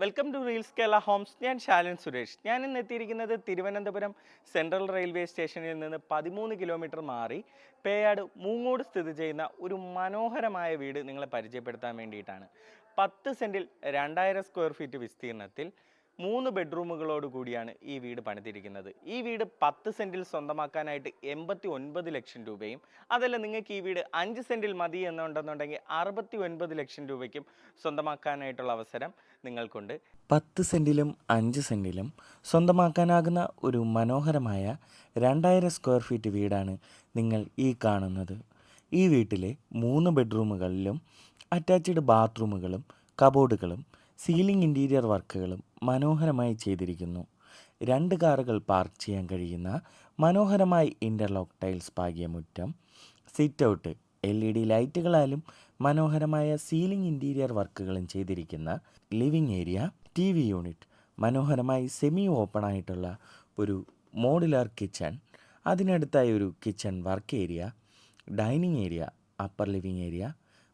Welcome to reels Kerala homes. ഞാൻ ശാലൻ സുരേഷ്. ഞാൻ ഇന്ന് എത്തിയിരിക്കുന്നത് തിരുവനന്തപുരം സെൻട്രൽ റെയിൽവേ സ്റ്റേഷനിൽ നിന്ന് 13 കിലോമീറ്റർ മാറി പേയാട് മൂങ്ങോട് സ്ഥിതി ചെയ്യുന്ന ഒരു മനോഹരമായ വീട് നിങ്ങളെ പരിചയപ്പെടുത്താൻ വേണ്ടിയിട്ടാണ്. 10 സെൻറ്റിൽ 2000 സ്ക്വയർ ഫീറ്റ് വിസ്തീർണത്തിൽ 3 ബെഡ്റൂമുകളോട് കൂടിയാണ് ഈ വീട് പണിതിരിക്കുന്നത്. ഈ വീട് 10 സെൻറ്റിൽ സ്വന്തമാക്കാനായിട്ട് 89 ലക്ഷം രൂപയും, അതല്ല നിങ്ങൾക്ക് ഈ വീട് 5 സെൻറ്റിൽ മതി എന്നുണ്ടെന്നുണ്ടെങ്കിൽ 69 ലക്ഷം രൂപയ്ക്കും സ്വന്തമാക്കാനായിട്ടുള്ള അവസരം നിങ്ങൾക്കുണ്ട്. 10 സെൻറ്റിലും 5 സെൻറ്റിലും സ്വന്തമാക്കാനാകുന്ന ഒരു മനോഹരമായ 2000 സ്ക്വയർ ഫീറ്റ് വീടാണ് നിങ്ങൾ ഈ കാണുന്നത്. ഈ വീട്ടിലെ 3 ബെഡ്റൂമുകളിലും അറ്റാച്ച്ഡ് ബാത്റൂമുകളും കബോർഡുകളും സീലിംഗ് ഇൻറ്റീരിയർ വർക്കുകളും മനോഹരമായി ചെയ്തിരിക്കുന്നു. 2 കാറുകൾ പാർക്ക് ചെയ്യാൻ കഴിയുന്ന മനോഹരമായി ഇൻ്റർലോക്ക് ടൈൽസ് പാകിയ മുറ്റം, സിറ്റ് ഔട്ട് LED ലൈറ്റുകളാലും മനോഹരമായ സീലിംഗ് ഇൻറ്റീരിയർ വർക്കുകളും ചെയ്തിരിക്കുന്ന ലിവിംഗ് ഏരിയ, TV യൂണിറ്റ്, മനോഹരമായി സെമി ഓപ്പൺ ആയിട്ടുള്ള ഒരു മോഡുലാർ കിച്ചൺ, അതിനടുത്തായി ഒരു kitchen work area, dining area, upper living area,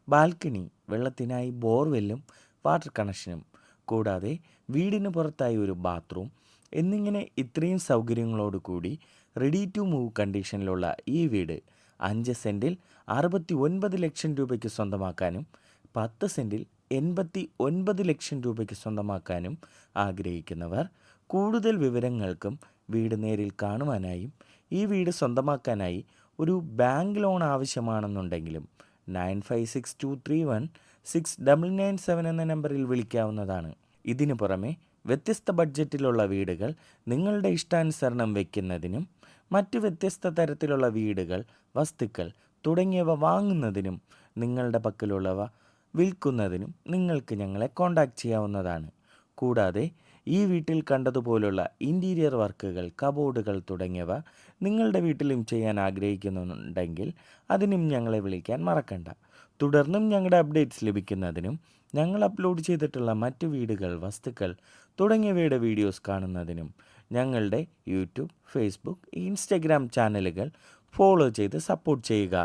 balcony, വെള്ളത്തിനായി ബോർവെല്ലും വാട്ടർ കണക്ഷനും, കൂടാതെ വീടിന് പുറത്തായി ഒരു ബാത്റൂം എന്നിങ്ങനെ ഇത്രയും സൗകര്യങ്ങളോട് കൂടി റെഡി ടു മൂവ് കണ്ടീഷനിലുള്ള ഈ വീട് 5 സെൻറ്റിൽ 69 ലക്ഷം രൂപയ്ക്ക് സ്വന്തമാക്കാനും 10 സെൻറ്റിൽ 89 ലക്ഷം രൂപയ്ക്ക് സ്വന്തമാക്കാനും ആഗ്രഹിക്കുന്നവർ കൂടുതൽ വിവരങ്ങൾക്കും വീട് നേരിൽ കാണുവാനായും ഈ വീട് സ്വന്തമാക്കാനായി ഒരു ബാങ്ക് ലോൺ ആവശ്യമാണെന്നുണ്ടെങ്കിലും 9562316997 എന്ന നമ്പറിൽ വിളിക്കാവുന്നതാണ്. ഇതിനു പുറമെ വ്യത്യസ്ത ബഡ്ജറ്റിലുള്ള വീടുകൾ നിങ്ങളുടെ ഇഷ്ടാനുസരണം വയ്ക്കുന്നതിനും മറ്റു വ്യത്യസ്ത തരത്തിലുള്ള വീടുകൾ, വസ്തുക്കൾ തുടങ്ങിയവ വാങ്ങുന്നതിനും നിങ്ങളുടെ പക്കലുള്ളവ വിൽക്കുന്നതിനും നിങ്ങൾക്ക് ഞങ്ങളെ കോൺടാക്റ്റ് ചെയ്യാവുന്നതാണ്. കൂടാതെ ഈ വീട്ടിൽ കണ്ടതുപോലുള്ള ഇൻറ്റീരിയർ വർക്കുകൾ, കബോർഡുകൾ തുടങ്ങിയവ നിങ്ങളുടെ വീട്ടിലും ചെയ്യാൻ ആഗ്രഹിക്കുന്നുണ്ടെങ്കിൽ അതിനും ഞങ്ങളെ വിളിക്കാൻ മറക്കണ്ട. തുടർന്നും ഞങ്ങളുടെ അപ്ഡേറ്റ്സ് ലഭിക്കുന്നതിനും ഞങ്ങൾ അപ്ലോഡ് ചെയ്തിട്ടുള്ള മറ്റു വീടുകൾ, വസ്തുക്കൾ തുടങ്ങിയവയുടെ വീഡിയോസ് കാണുന്നതിനും ഞങ്ങളുടെ യൂട്യൂബ്, ഫേസ്ബുക്ക്, ഇൻസ്റ്റഗ്രാം ചാനലുകൾ ഫോളോ ചെയ്ത് സപ്പോർട്ട് ചെയ്യുക.